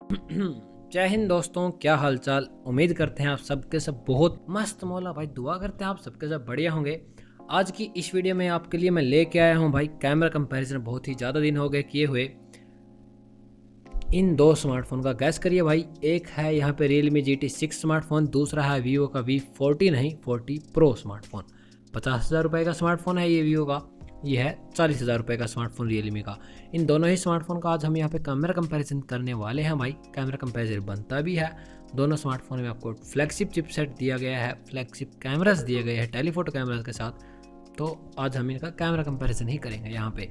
जय हिंद दोस्तों, क्या हालचाल। उम्मीद करते हैं आप सबके सब बहुत मस्त मौला भाई। दुआ करते हैं आप सबके सब बढ़िया होंगे। आज की इस वीडियो में आपके लिए मैं लेके आया हूं भाई कैमरा कंपैरिजन। बहुत ही ज़्यादा दिन हो गए किए हुए। इन दो स्मार्टफोन का गैस करिए भाई। एक है यहाँ पे Realme GT6 स्मार्टफोन, दूसरा है वीवो का V40 नहीं 40 प्रो स्मार्टफोन। 50,000 रुपये का स्मार्टफोन है ये वीवो का। ये है 40,000 रुपये का स्मार्टफोन Realme का। इन दोनों ही स्मार्टफोन का आज हम यहाँ पे कैमरा कंपैरिजन करने वाले हैं भाई। कैमरा कंपैरिजन बनता भी है। दोनों स्मार्टफोन में आपको फ्लैगशिप चिपसेट दिया गया है, फ्लैगशिप कैमरास दिए गए हैं टेलीफोटो कैमरास के साथ। तो आज हम इनका कैमरा कंपैरिजन ही करेंगे यहाँ पे।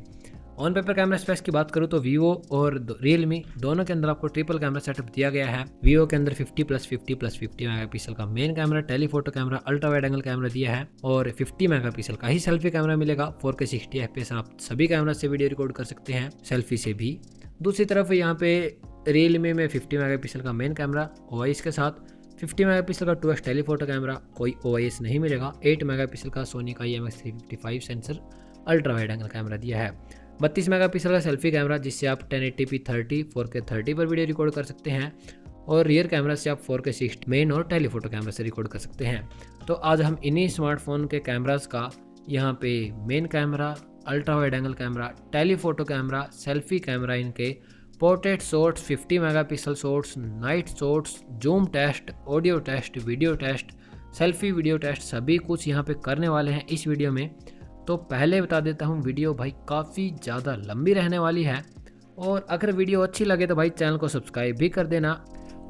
ऑन पेपर कैमरा स्पेक्स की बात करूँ तो वीवो और Realme दोनों के अंदर आपको ट्रिपल कैमरा सेटअप दिया गया है। वीवो के अंदर 50+50+50 मेगापिक्सल का main camera, telephoto camera, ultra wide angle camera दिया है और 50 मेगापिक्सल का ही सेल्फी कैमरा मिलेगा। 4K 60 FPS आप सभी कैमरा से वीडियो रिकॉर्ड कर सकते हैं, सेल्फी से भी। दूसरी तरफ यहाँ पे Realme में 50 मेगापिक्सल का मेन कैमरा OIS के साथ, 50 मेगापिक्सल का 2x टेलीफोटो कैमरा, कोई OIS नहीं मिलेगा। 8 मेगापिक्सल का सोनी का IMX355 sensor ultra wide angle camera दिया है। 32 मेगापिक्सल का सेल्फी कैमरा जिससे आप 1080p 30 4K 30 पर वीडियो रिकॉर्ड कर सकते हैं और रियर कैमरा से आप 4K 60 मेन और टेलीफोटो कैमरा से रिकॉर्ड कर सकते हैं। तो आज हम इन्हीं स्मार्टफोन के कैमरास का यहाँ पे main camera, ultra wide angle camera, telephoto camera, selfie camera, इनके portrait shots, 50 megapixel shots, night shots, zoom test, audio test, video test, selfie video test, सभी कुछ यहाँ पे करने वाले हैं इस वीडियो में। तो पहले बता देता हूँ वीडियो भाई काफ़ी ज़्यादा लंबी रहने वाली है और अगर वीडियो अच्छी लगे तो भाई चैनल को सब्सक्राइब भी कर देना।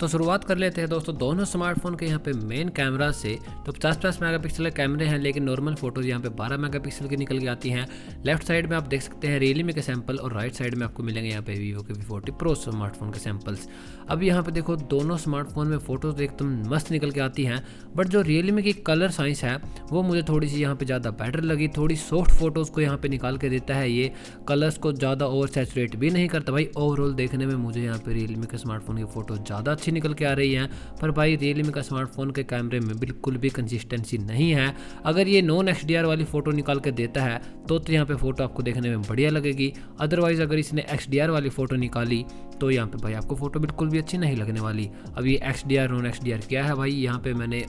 तो शुरुआत कर लेते हैं दोस्तों दोनों स्मार्टफोन के यहाँ पे मेन कैमरा से। तो 50+ मेगापिक्सल के कैमरे हैं लेकिन नॉर्मल फोटोज़ यहाँ पे 12 मेगापिक्सल की निकल के आती हैं। लेफ्ट साइड में आप देख सकते हैं Realme के सैंपल और राइट साइड में आपको मिलेंगे यहाँ पे वीवो के V40 प्रो स्मार्टफोन के सैंपल्स। अब यहाँ पे देखो दोनों स्मार्टफोन में फ़ोटोज़ एकदम मस्त निकल के आती हैं, बट जो Realme की कलर साइंस है वो मुझे थोड़ी सी यहाँ पे ज़्यादा बेटर लगी। थोड़ी सॉफ्ट फोटोज़ को यहाँ पे निकाल के देता है, ये कलर्स को ज़्यादा ओवर सैचुरेट भी नहीं करता भाई। ओवरऑल देखने में मुझे यहाँ पे Realme के स्मार्टफोन की फ़ोटो ज़्यादा अच्छी निकल के आ रही है। पर भाई Realme का स्मार्टफोन के कैमरे में बिल्कुल भी कंसिस्टेंसी नहीं है। अगर ये नॉन XDR वाली फ़ोटो निकाल के देता है तो यहाँ पे फ़ोटो आपको देखने में बढ़िया लगेगी। अदरवाइज़ अगर इसने XDR वाली फ़ोटो निकाली तो यहाँ पे भाई आपको फ़ोटो बिल्कुल भी अच्छी नहीं लगने वाली। अब ये XDR नॉन XDR क्या है भाई, यहाँ पे मैंने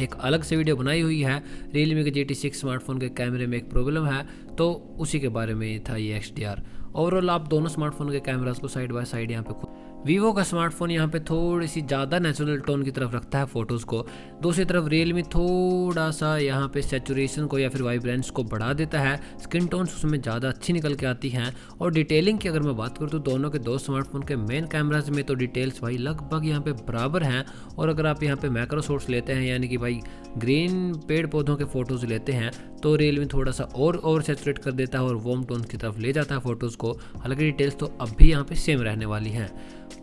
एक अलग से वीडियो बनाई हुई है। Realme के GT6 स्मार्टफोन के कैमरे में एक प्रॉब्लम है तो उसी के बारे में था ये XDR। ओवरऑल आप दोनों स्मार्टफोन के कैमरास को साइड बाय साइड यहाँ पे वीवो का स्मार्टफोन यहाँ पे थोड़ी सी ज़्यादा नेचुरल टोन की तरफ रखता है फ़ोटोज़ को। दूसरी तरफ Realme थोड़ा सा यहाँ पे सैचुरेशन को या फिर वाइब्रेंस को बढ़ा देता है। स्किन टोन्स उसमें ज़्यादा अच्छी निकल के आती हैं। और डिटेलिंग की अगर मैं बात करूँ तो दोनों के दो स्मार्टफोन के मेन कैमराज में तो डिटेल्स भाई लगभग यहाँ पे बराबर हैं। और अगर आप यहाँ पे मैक्रो शॉट्स लेते हैं यानी कि भाई ग्रीन पेड़ पौधों के फ़ोटोज़ लेते हैं तो Realme थोड़ा सा और ओवर सैचुरेट कर देता है और वार्म टोन की तरफ ले जाता है फ़ोटोज़ को। हालांकि डिटेल्स तो अब भी यहाँ पे सेम रहने वाली हैं।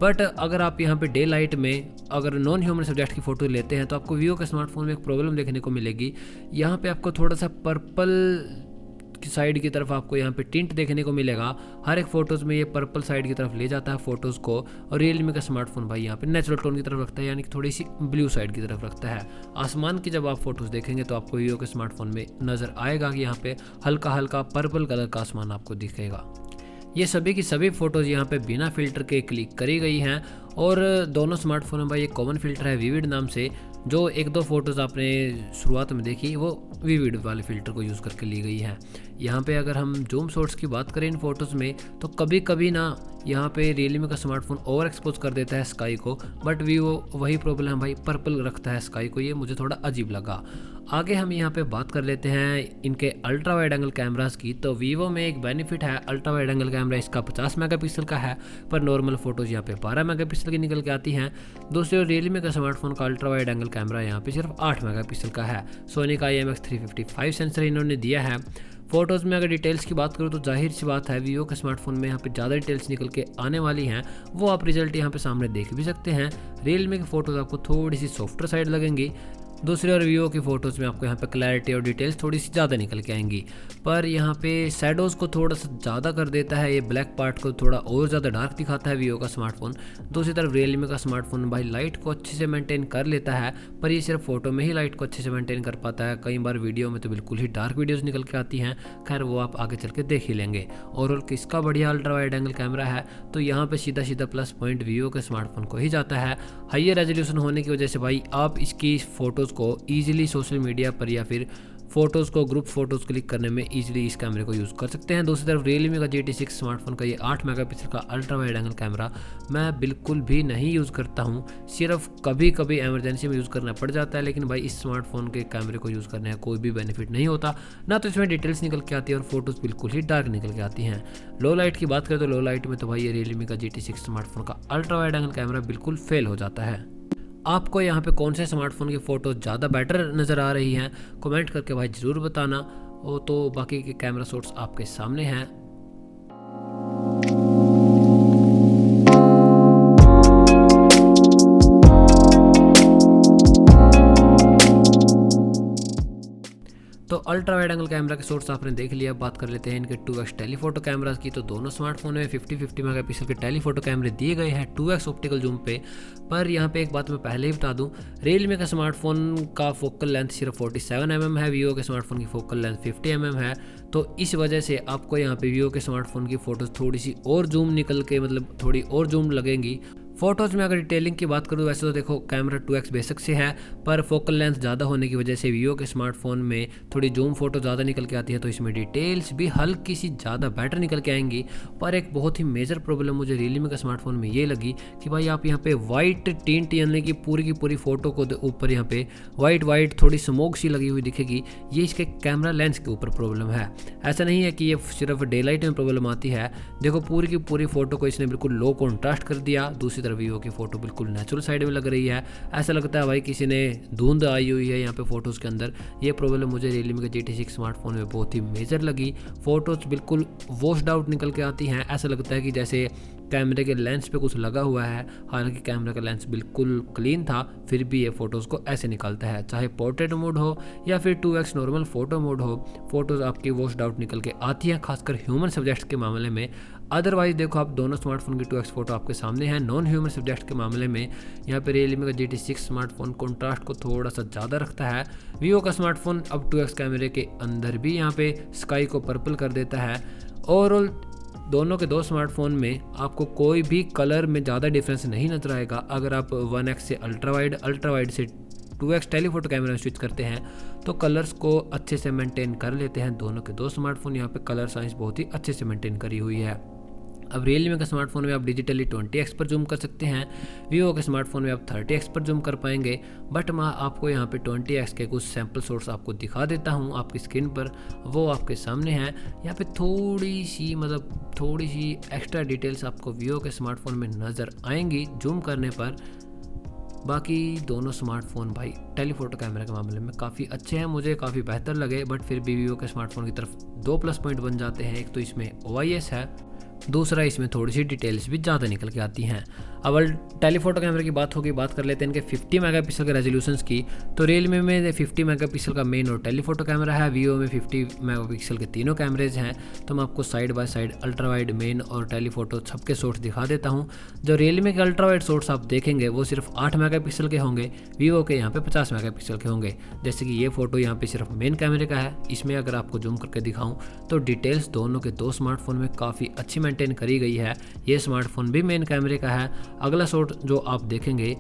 बट अगर आप यहाँ पे डे लाइट में अगर नॉन ह्यूमन सब्जेक्ट की फ़ोटो लेते हैं तो आपको वीवो के स्मार्टफोन में एक प्रॉब्लम देखने को मिलेगी। यहाँ पे आपको थोड़ा सा पर्पल की साइड की तरफ आपको यहाँ पे टिंट देखने को मिलेगा। हर एक फ़ोटोज़ में ये पर्पल साइड की तरफ ले जाता है फ़ोटोज़ को। और Realme का स्मार्टफोन भाई यहाँ पे नेचुरल टोन की तरफ रखता है यानी कि थोड़ी सी ब्लू साइड की तरफ रखता है। आसमान की जब आप फ़ोटोज़ देखेंगे तो आपको वीवो के स्मार्टफोन में नज़र आएगा कि यहाँ पे हल्का हल्का पर्पल कलर का आसमान आपको दिखेगा। ये सभी की सभी फ़ोटोज़ यहाँ पे बिना फ़िल्टर के क्लिक करी गई हैं। और दोनों स्मार्टफोन में भाई एक कॉमन फ़िल्टर है विविड नाम से। जो एक दो फ़ोटोज़ आपने शुरुआत में देखी वो विविड वाले फ़िल्टर को यूज़ करके ली गई है। यहाँ पे अगर हम जूम शॉट्स की बात करें इन फ़ोटोज़ में तो कभी कभी ना यहाँ पे Realme का स्मार्टफोन ओवर एक्सपोज कर देता है स्काई को, बट वीवो वही प्रॉब्लम भाई पर्पल रखता है स्काई को। ये मुझे थोड़ा अजीब लगा। आगे हम यहाँ पे बात कर लेते हैं इनके अल्ट्रा वाइड एंगल कैमरास की। तो वीवो में एक बेनिफिट है, अल्ट्रा वाइड एंगल कैमरा इसका 50 मेगापिक्सल का है पर नॉर्मल फ़ोटोज़ यहाँ पे 12 मेगापिक्सल की निकल के आती हैं। दूसरी ओर Realme का स्मार्टफोन का अल्ट्रा वाइड एंगल कैमरा यहाँ पे सिर्फ 8 मेगापिक्सल का है। सोनी का IMX355 सेंसर इन्होंने दिया है। फ़ोटोज़ में अगर डिटेल्स की बात करूँ तो जाहिर सी बात है वीवो के स्मार्टफोन में यहाँ पे ज़्यादा डिटेल्स निकल के आने वाली हैं। वो आप रिजल्ट यहाँ पे सामने देख भी सकते हैं। Realme की फ़ोटोज़ आपको थोड़ी सी सॉफ्टर साइड लगेंगी। दूसरी ओर वीवो की फ़ोटोज़ में आपको यहाँ पे क्लैरिटी और डिटेल्स थोड़ी सी ज़्यादा निकल के आएंगी, पर यहाँ पे शैडोज़ को थोड़ा सा ज़्यादा कर देता है, ये ब्लैक पार्ट को थोड़ा और ज़्यादा डार्क दिखाता है वीवो का स्मार्टफोन। दूसरी तरफ रियलमी का स्मार्टफोन भाई लाइट को अच्छे से मेंटेन कर लेता है, पर ये सिर्फ फ़ोटो में ही लाइट को अच्छे से मेंटेन कर पाता है, कई बार वीडियो में तो बिल्कुल ही डार्क वीडियोज़ निकल के आती हैं। खैर वो आप आगे चल के देख ही लेंगे। ओवरऑल किसका बढ़िया अल्ट्रा वाइड एंगल कैमरा है, तो यहाँ पे सीधा सीधा प्लस पॉइंट वीवो के स्मार्टफोन को ही जाता है। हाइयर रेजोल्यूशन होने की वजह से भाई आप इसकी फ़ोटोज़ को ईजिली सोशल मीडिया पर या फिर फ़ोटोज़ को ग्रुप फ़ोटोज़ क्लिक करने में ईजिली इस कैमरे को यूज़ कर सकते हैं। दूसरी तरफ रियलमी का GT6 स्मार्टफोन का ये 8 मेगापिक्सल का अल्ट्रा वाइड एंगल कैमरा मैं बिल्कुल भी नहीं यूज़ करता हूँ, सिर्फ कभी कभी एमरजेंसी में यूज़ करना पड़ जाता है। लेकिन भाई इस स्मार्टफोन के कैमरे को यूज़ करने का कोई भी बेनिफिट नहीं होता, ना तो इसमें डिटेल्स निकल के आती है और फोटोज़ बिल्कुल ही डार्क निकल के आती हैं। लो लाइट की बात करें तो लो लाइट में तो भाई ये रियलमी का GT6 स्मार्टफोन का अल्ट्रा वाइड एंगल कैमरा बिल्कुल फेल हो जाता है। आपको यहाँ पे कौन से स्मार्टफोन की फ़ोटो ज़्यादा बेटर नज़र आ रही हैं, कमेंट करके भाई ज़रूर बताना। वो तो बाकी के कैमरा शॉट्स आपके सामने हैं। तो अल्ट्रा वाइड एंगल कैमरा के सोर्स आपने देख लिया। बात कर लेते हैं इनके 2x टेलीफोटो कैमरास की। तो दोनों स्मार्टफोन में 50-50 मेगापिक्सल के टेलीफोटो कैमरे दिए गए हैं 2x ऑप्टिकल जूम पे। पर यहाँ पे एक बात मैं पहले ही बता दूं, रियलमी का स्मार्टफोन का फोकल लेंथ सिर्फ 47 mm है, वीवो के स्मार्टफोन की फोकल लेंथ 50 mm है। तो इस वजह से आपको यहाँ पे वीवो के स्मार्टफोन की फ़ोटोज़ थोड़ी सी और जूम निकल के मतलब थोड़ी और जूम लगेंगी। फ़ोटोज़ में अगर डिटेलिंग की बात करूँ वैसे तो देखो कैमरा 2x बेसिक से है, पर फोकल लेंथ ज़्यादा होने की वजह से वीवो के स्मार्टफोन में थोड़ी जूम फोटो ज़्यादा निकल के आती है, तो इसमें डिटेल्स भी हल्की सी ज़्यादा बेटर निकल के आएंगी। पर एक बहुत ही मेजर प्रॉब्लम मुझे रियलमी का स्मार्टफोन में ये लगी कि भाई आप यहाँ पे वाइट टिंट यानी कि पूरी की पूरी फ़ोटो को ऊपर यहाँ पे वाइट थोड़ी स्मोक सी लगी हुई दिखेगी। ये इसके कैमरा लेंस के ऊपर प्रॉब्लम है, ऐसा नहीं है कि ये सिर्फ डे लाइट में प्रॉब्लम आती है। देखो पूरी की पूरी फ़ोटो को इसने बिल्कुल लो कॉन्ट्रास्ट कर दिया। दूसरी तरफ वीवो की फ़ोटो बिल्कुल नेचुरल साइड में लग रही है, ऐसा लगता है भाई किसी ने धुंध आई हुई है यहाँ पे फ़ोटोज़ के अंदर। ये प्रॉब्लम मुझे रियलमी के GT6 स्मार्टफोन में बहुत ही मेजर लगी। फ़ोटोज़ बिल्कुल वॉश्ड आउट निकल के आती हैं, ऐसा लगता है कि जैसे कैमरे के लेंस पे कुछ लगा हुआ है। हालांकि कैमरे का लेंस बिल्कुल क्लीन था, फिर भी ये फ़ोटोज़ को ऐसे निकालता है, चाहे पोर्ट्रेट मोड हो या फिर 2x नॉर्मल फ़ोटो मोड हो, फ़ोटोज़ आपकी वॉश्ड आउट निकल के आती हैं, खासकर ह्यूमन सब्जेक्ट्स के मामले में। अदरवाइज देखो आप दोनों स्मार्टफोन की 2x फ़ोटो आपके सामने है। नॉन ह्यूमन सब्जेक्ट के मामले में यहाँ पे रियलमी का GT6 स्मार्टफोन कॉन्ट्रास्ट को थोड़ा सा ज़्यादा रखता है। वीवो का स्मार्टफोन अब 2x कैमरे के अंदर भी यहाँ पे स्काई को पर्पल कर देता है। ओवरऑल दोनों के दो स्मार्टफोन में आपको कोई भी कलर में ज़्यादा डिफरेंस नहीं नजर आएगा। अगर आप 1x से अल्ट्रा वाइड से 2x टेलीफोटो कैमरा में स्विच करते हैं तो कलर्स को अच्छे से मेंटेन कर लेते हैं। दोनों के दो स्मार्टफोन यहाँ पे कलर साइंस बहुत ही अच्छे से मेंटेन करी हुई है। अब रियलमी के स्मार्टफोन में आप डिजिटली 20x पर जूम कर सकते हैं, वीवो के स्मार्टफोन में आप 30x पर जूम कर पाएंगे। बट मैं आपको यहाँ पे 20x के कुछ सैम्पल सोर्स आपको दिखा देता हूँ आपकी स्क्रीन पर, वो आपके सामने हैं। यहाँ पे थोड़ी सी एक्स्ट्रा डिटेल्स आपको वीवो के स्मार्टफोन में नज़र आएंगी जूम करने पर। बाकी दोनों स्मार्टफोन भाई टेलीफोटो कैमरा के मामले में काफ़ी अच्छे हैं, मुझे काफ़ी बेहतर लगे। बट फिर भी वीवो के स्मार्टफोन की तरफ दो प्लस पॉइंट बन जाते हैं। एक तो इसमें OIS है, दूसरा इसमें थोड़ी सी डिटेल्स भी ज़्यादा निकल के आती हैं। अब टेलीफोटो कैमरे की बात कर लेते हैं इनके 50 मेगापिक्सल के रेजोल्यूशंस की। तो रियलमी में 50 मेगापिक्सल का मेन और टेलीफोटो कैमरा है, वीवो में 50 मेगापिक्सल के तीनों कैमरेज हैं। तो मैं आपको side by side ultra wide, main और टेलीफोटो सबके शॉट्स दिखा देता हूँ। जो रियलमी के अल्ट्रा वाइड शॉट्स आप देखेंगे वो सिर्फ 8 मेगापिक्सल के होंगे, वीवो के यहाँ पे 50 मेगापिक्सल के होंगे। जैसे कि ये फ़ोटो यहाँ पे सिर्फ मेन कैमरे का है, इसमें अगर आपको जूम करके दिखाऊँ तो डिटेल्स दोनों के दो स्मार्टफोन में काफ़ी अच्छी मेंटेन करी गई है। ये स्मार्टफोन भी मेन कैमरे का है। अगला शॉट जो आप देखेंगे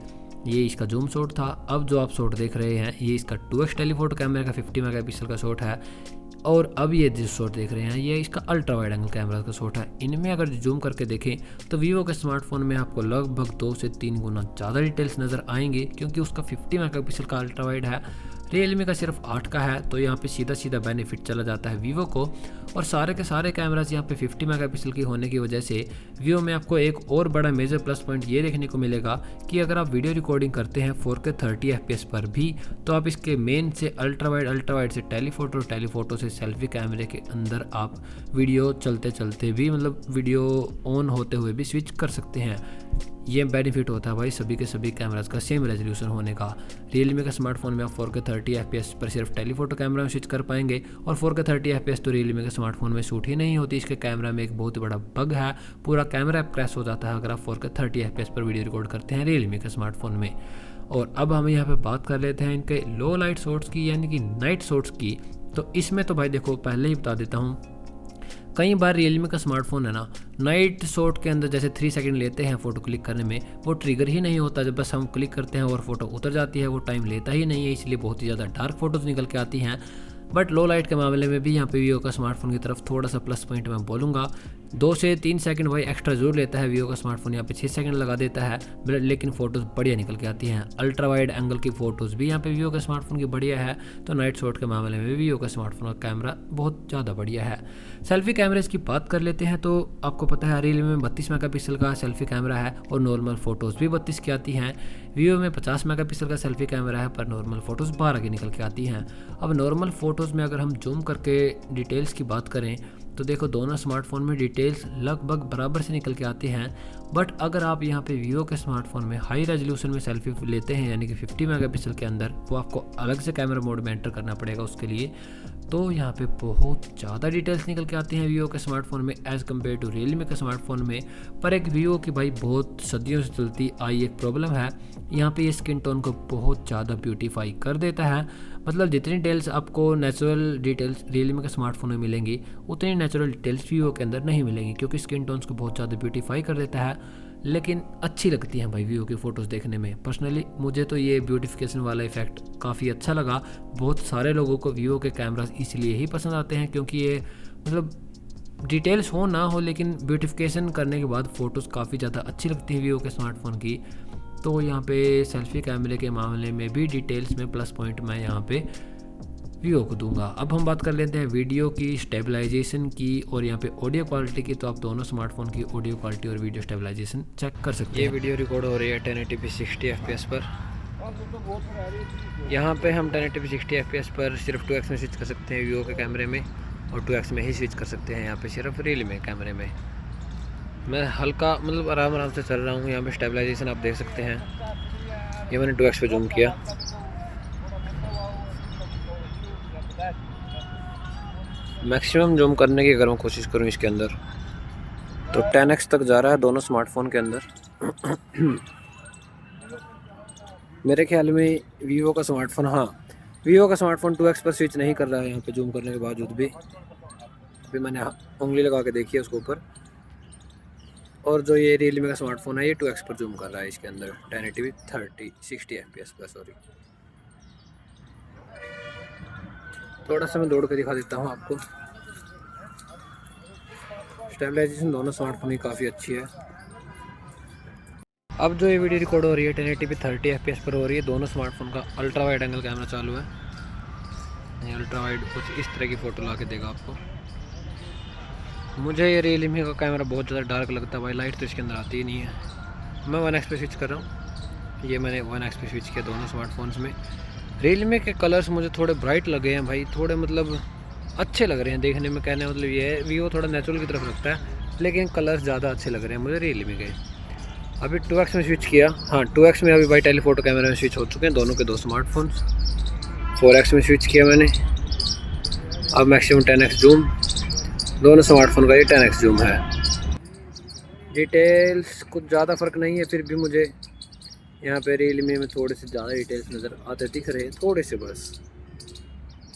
ये इसका जूम शॉट था। अब जो आप शॉट देख रहे हैं ये इसका 2x टेलीफोटो कैमरे का 50 मेगापिक्सल का शॉट है। और अब ये जिस शॉट देख रहे हैं ये इसका अल्ट्रा वाइड एंगल कैमरा का शॉट है। इनमें अगर जूम करके देखें तो वीवो के स्मार्टफोन में आपको लगभग 2 से 3 गुना ज़्यादा डिटेल्स नज़र आएंगे, क्योंकि उसका 50 मेगापिक्सल का अल्ट्रा वाइड है, रियलमी का सिर्फ 8 का है। तो यहाँ पे सीधा बेनिफिट चला जाता है वीवो को। और सारे के सारे कैमरास यहाँ पे 50 मेगापिक्सल की होने की वजह से वीवो में आपको एक और बड़ा मेजर प्लस पॉइंट ये देखने को मिलेगा कि अगर आप वीडियो रिकॉर्डिंग करते हैं 4K 30 FPS पर भी, तो आप इसके मेन से अल्ट्रा वाइड से टेलीफोटो से सेल्फी कैमरे के अंदर आप वीडियो चलते भी मतलब वीडियो ऑन होते हुए भी स्विच कर सकते हैं। ये बेनिफिट होता है भाई सभी के सभी कैमरास का सेम रेजोल्यूशन होने का। रियलमी के स्मार्टफोन में आप 4K 30 FPS पर सिर्फ टेलीफोटो कैमरा में स्विच कर पाएंगे, और 4K 30 FPS तो रियलमी के स्मार्टफोन में शूट ही नहीं होती। इसके कैमरा में एक बहुत बड़ा बग है, पूरा कैमरा ऐप क्रैश हो जाता है अगर आप 4K 30 FPS पर वीडियो रिकॉर्ड करते हैं रियलमी के स्मार्टफोन में। और अब हम यहाँ पे बात कर लेते हैं इनके लो लाइट शॉट्स की, यानी कि नाइट शॉट्स की। तो इसमें तो भाई देखो, पहले ही बता देता हूँ, कई बार रियलमी का स्मार्टफोन है ना, नाइट शॉट के अंदर जैसे 3 सेकंड लेते हैं फ़ोटो क्लिक करने में, वो ट्रिगर ही नहीं होता। जब बस हम क्लिक करते हैं और फोटो उतर जाती है, वो टाइम लेता ही नहीं है, इसलिए बहुत ही ज़्यादा डार्क फोटोज़ निकल के आती हैं। बट लो लाइट के मामले में भी यहाँ पे वीवो का स्मार्टफोन की तरफ थोड़ा सा प्लस पॉइंट मैं बोलूँगा। 2 से 3 सेकंड भाई एक्स्ट्रा जरूर लेता है वीवो का स्मार्टफोन, यहाँ पे 6 सेकंड लगा देता है, लेकिन फ़ोटोज़ बढ़िया निकल के आती हैं। अल्ट्रा वाइड एंगल की फ़ोटोज़ भी यहाँ पे वीवो का स्मार्टफोन की बढ़िया है। तो नाइट शॉट के मामले में वीवो का स्मार्टफोन का कैमरा बहुत ज़्यादा बढ़िया है। सेल्फी कैमरेज की बात कर लेते हैं, तो आपको पता है रियलमी में 32 मेगापिक्सल का सेल्फी कैमरा है और नॉर्मल फ़ोटोज़ भी 32 की आती हैं। वीवो में 50 मेगापिक्सल का सेल्फी कैमरा है, पर नॉर्मल फ़ोटोज़ 12 की निकल के आती हैं। अब नॉर्मल फ़ोटोज़ में अगर हम जूम करके डिटेल्स की बात करें, तो देखो दोनों स्मार्टफोन में डिटेल्स लगभग बराबर से निकल के आते हैं। बट अगर आप यहाँ पे वीवो के स्मार्टफोन में हाई रेजोल्यूशन में सेल्फी लेते हैं, यानी कि 50 मेगापिक्सल के अंदर, वो आपको अलग से कैमरा मोड में एंटर करना पड़ेगा उसके लिए, तो यहाँ पे बहुत ज़्यादा डिटेल्स निकल के आती हैं वीवो के स्मार्टफोन में एज़ कम्पेयर टू रियलमी के स्मार्टफोन में। पर एक वीवो की भाई बहुत सदियों से चलती आई एक प्रॉब्लम है, यहाँ पे ये स्किन टोन को बहुत ज़्यादा ब्यूटीफाई कर देता है। मतलब जितनी डिटेल्स आपको नेचुरल डिटेल्स रियलमी के स्मार्टफोन में मिलेंगी, उतनी नेचुरल डिटेल्स वीवो के अंदर नहीं मिलेंगी, क्योंकि स्किन टोन्स को बहुत ज़्यादा ब्यूटीफाई कर देता है। लेकिन अच्छी लगती हैं भाई वीवो की फ़ोटोज़ देखने में। पर्सनली मुझे तो ये ब्यूटिफिकेशन वाला इफेक्ट काफ़ी अच्छा लगा। बहुत सारे लोगों को वीवो के कैमरास इसलिए ही पसंद आते हैं, क्योंकि ये मतलब डिटेल्स हो ना हो, लेकिन ब्यूटिफिकेशन करने के बाद फ़ोटोज़ काफ़ी ज़्यादा अच्छी लगती है वीवो के स्मार्टफोन की। तो यहाँ पे सेल्फी कैमरे के मामले में भी डिटेल्स में प्लस पॉइंट मैं यहाँ पे वीवो को दूंगा। अब हम बात कर लेते हैं वीडियो की, स्टेबलाइजेशन की और यहाँ पे ऑडियो क्वालिटी की। तो आप दोनों स्मार्टफोन की ऑडियो क्वालिटी और वीडियो स्टेबलाइजेशन चेक कर सकते हैं। ये वीडियो रिकॉर्ड हो रही है 1080p 60 fps पर। यहाँ पे हम 1080p 60 fps पर सिर्फ 2x में स्विच कर सकते हैं वीवो के कैमरे में, और 2x में ही स्विच कर सकते हैं यहाँ पे सिर्फ रियलमी कैमरे में। मैं हल्का मतलब आराम से चल रहा हूँ। यहाँ पे स्टेबलाइजेशन आप देख सकते हैं, ये मैंने 2x पे जूम किया। मैक्सिमम जूम करने की अगर मैं कोशिश करूँ इसके अंदर, तो 10x तक जा रहा है दोनों स्मार्टफोन के अंदर। मेरे ख्याल में वीवो का स्मार्टफोन, हाँ वीवो का स्मार्टफोन 2x पर स्विच नहीं कर रहा है यहाँ पे जूम करने के बावजूद भी। अभी मैंने उंगली लगा के देखी है उसके ऊपर, और जो ये रियलमी का स्मार्टफोन है ये 2x पर जूम कर रहा है इसके अंदर 1080p 60 fps पर। सॉरी, थोड़ा सा मैं दौड़ के दिखा देता हूँ आपको। स्टेबलाइजेशन दोनों स्मार्टफोन की काफ़ी अच्छी है। अब जो ये वीडियो रिकॉर्ड हो रही है 1080p 30 fps पर हो रही है। दोनों स्मार्टफोन का अल्ट्रा वाइड एंगल कैमरा चालू है। ये अल्ट्रा वाइड कुछ इस तरह की फ़ोटो ला के देगा आपको। मुझे ये रियलमी का कैमरा बहुत ज़्यादा डार्क लगता है भाई, लाइट तो इसके अंदर आती ही नहीं है। मैं 1x पे स्विच कर रहा हूँ, ये मैंने 1x पे स्विच किया दोनों स्मार्टफोन्स में। रियलमी के कलर्स मुझे थोड़े ब्राइट लगे हैं भाई, थोड़े मतलब अच्छे लग रहे हैं देखने में। कहने मतलब ये है वीवो थोड़ा नेचुरल की तरफ लगता है, लेकिन कलर्स ज़्यादा अच्छे लग रहे हैं मुझे रियलमी के। अभी 2x में स्विच किया, हाँ 2x में अभी भाई टेलीफोटो कैमरे में स्विच हो चुके हैं दोनों के दो स्मार्टफोन्स। 4x में स्विच किया मैंने, अब मैक्सिमम 10x जूम, दोनों स्मार्टफोन का ये 10x जूम है। डिटेल्स कुछ ज़्यादा फ़र्क नहीं है, फिर भी मुझे यहाँ पे रियलमी में थोड़े से ज़्यादा डिटेल्स नज़र आते दिख रहे हैं, थोड़े से बस।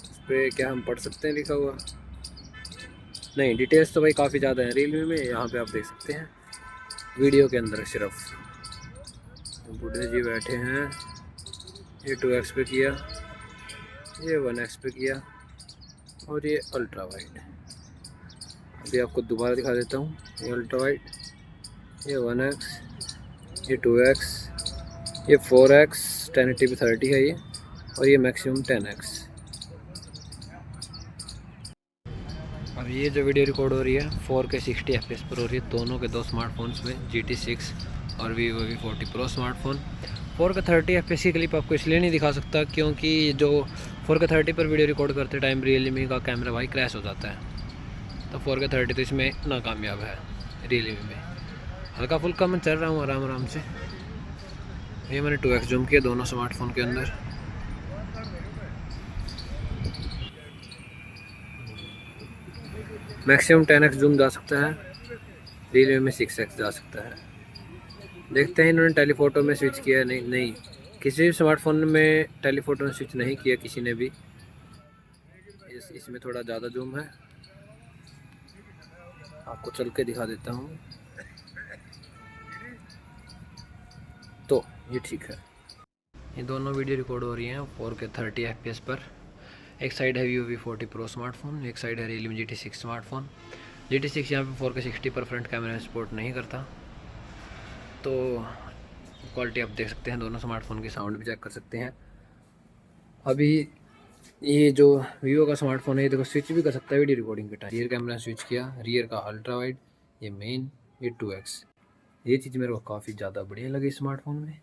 इस पर क्या हम पढ़ सकते हैं लिखा हुआ? नहीं, डिटेल्स तो भाई काफ़ी ज़्यादा है रियलमी में। यहाँ पे आप देख सकते हैं वीडियो के अंदर सिर्फ बूढ़े जी बैठे हैं। ये 2x पे किया, ये 1x पे किया, और ये अल्ट्रा वाइड। अभी आपको दोबारा दिखा देता हूँ। ये अल्ट्रा वाइड, ये 1x, ये 2x, ये 4x 1080p 30 है ये, और ये मैक्सिमम 10x। अब ये जो वीडियो रिकॉर्ड हो रही है 4K 60 fps पर हो रही है दोनों के दो स्मार्टफोन्स में, GT6 और Vivo V40 Pro smartphone. 4K 30 fps की क्लिप आपको इसलिए नहीं दिखा सकता क्योंकि जो 4K 30 पर वीडियो रिकॉर्ड करते टाइम रियलमी का कैमरा भाई क्रैश हो जाता है, तो 4K 30 तो इसमें नाकामयाब है रियलमी में। हल्का फुल्का मैं चल रहा हूँ आराम आराम से। ये मैंने 2x जूम किया दोनों स्मार्टफोन के अंदर। मैक्सिमम 10x जूम जा सकता है, रियलमी में 6x जा सकता है। देखते हैं इन्होंने टेलीफोटो में स्विच किया नहीं। नहीं, किसी भी स्मार्टफोन में टेलीफोटो में स्विच नहीं किया किसी ने भी। इसमें थोड़ा ज़्यादा जूम है, आपको चल के दिखा देता हूँ। तो ये ठीक है। ये दोनों वीडियो रिकॉर्ड हो रही हैं 4K 30 FPS पर। एक साइड है Vivo V40 Pro स्मार्टफोन, एक साइड है Realme GT6 स्मार्टफोन। GT6 यहाँ पे 4K 60 पर फ्रंट कैमरा सपोर्ट नहीं करता, तो क्वालिटी आप देख सकते हैं दोनों स्मार्टफोन की। साउंड भी चेक कर सकते हैं। अभी ये जो Vivo का स्मार्टफोन है ये देखो स्विच भी कर सकता है वीडियो रिकॉर्डिंग के टाइम। रियर कैमरा स्विच किया, रियर का अल्ट्रा वाइड, ये मेन, ये 2x। ये चीज़ मेरे को काफ़ी ज़्यादा बढ़िया लगी स्मार्टफोन में।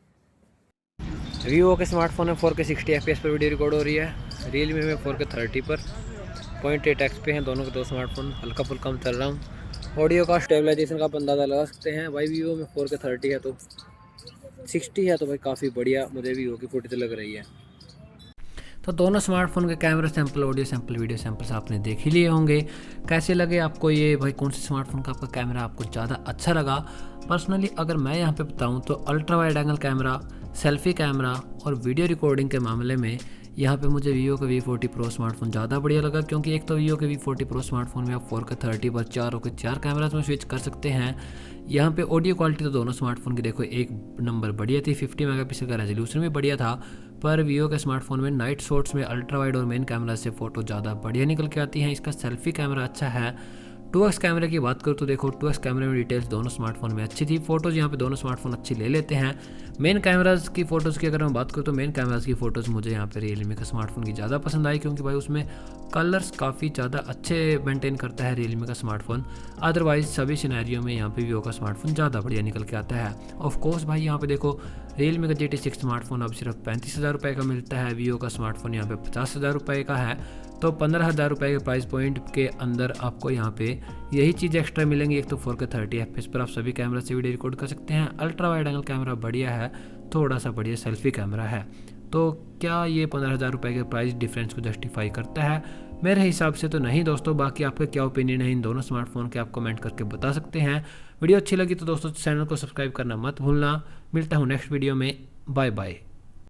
Vivo के स्मार्टफोन में 4K 60 FPS पर वीडियो रिकॉर्ड हो रही है। Realme में 4K 30 पर 0.8x पे हैं दोनों के दो स्मार्टफोन। हल्का फुल्का मैं चल रहा हूँ। ऑडियो का स्टेबलाइजेशन का आप अंदाज़ा लगा सकते हैं भाई। Vivo में 4K 30 है तो 60 है तो भाई काफ़ी बढ़िया मुझे Vivo की फुटेज लग रही है। तो दोनों स्मार्टफोन के camera sample, audio sample, video samples आपने देख ही लिए होंगे। कैसे लगे आपको ये भाई, कौन से स्मार्टफोन का आपका कैमरा आपको ज़्यादा अच्छा लगा? पर्सनली अगर मैं यहाँ पे बताऊँ तो ultra wide angle camera, selfie camera और वीडियो रिकॉर्डिंग के मामले में यहाँ पे मुझे Vivo का V40 Pro स्मार्टफोन ज़्यादा बढ़िया लगा। क्योंकि एक तो Vivo के V40 Pro स्मार्टफोन में आप 4K 30 पर 4 कैमराज में स्विच कर सकते हैं। यहाँ पे ऑडियो क्वालिटी तो दोनों स्मार्टफोन की देखो एक नंबर बढ़िया थी। 50 मेगापिक्सल का रेजोल्यूशन भी बढ़िया था। पर Vivo के स्मार्टफोन में नाइट शॉट्स में अल्ट्रा वाइड और मेन कैमरा से फ़ोटो ज़्यादा बढ़िया निकल के आती हैं। इसका सेल्फी कैमरा अच्छा है। 2x कैमरे की बात करूँ तो देखो 2x कैमरे में डिटेल्स दोनों स्मार्टफोन में अच्छी थी। फ़ोटोज़ यहाँ पे दोनों स्मार्टफोन अच्छी ले लेते हैं। मेन कैमराज़ की फ़ोटोज़ की अगर मैं बात करूँ तो मेन कैमराज़ की फ़ोटोज़ मुझे यहाँ पे Realme का स्मार्टफोन की ज़्यादा पसंद आई। क्योंकि भाई उसमें कलर्स काफ़ी ज़्यादा अच्छे मेंटेन करता है Realme का स्मार्टफोन। अदरवाइज़ सभी सिनेरियो में यहाँ पे Vivo का स्मार्टफोन ज़्यादा बढ़िया निकल के आता है। ऑफ कोर्स भाई यहाँ पे देखो Realme का GT6 स्मार्टफोन अब सिर्फ 35,000 रुपये का मिलता है। Vivo का स्मार्टफोन यहाँ पे 50,000 रुपये का है। तो 15,000 रुपये के प्राइस पॉइंट के अंदर आपको यहाँ पे यही चीज़ एक्स्ट्रा मिलेंगी। एक तो 4K 30 FPS पर आप सभी कैमरा से वीडियो रिकॉर्ड कर सकते हैं। अल्ट्रा वाइड एंगल कैमरा बढ़िया है, थोड़ा सा बढ़िया सेल्फी कैमरा है। तो क्या ये 15,000 रुपये के प्राइस डिफरेंस को जस्टिफाई करता है? मेरे हिसाब से तो नहीं दोस्तों। बाकी आपका क्या ओपिनियन है इन दोनों स्मार्टफोन के, आप कमेंट करके बता सकते हैं। वीडियो अच्छी लगी तो दोस्तों चैनल को सब्सक्राइब करना मत भूलना। मिलता हूँ नेक्स्ट वीडियो में। Bye bye.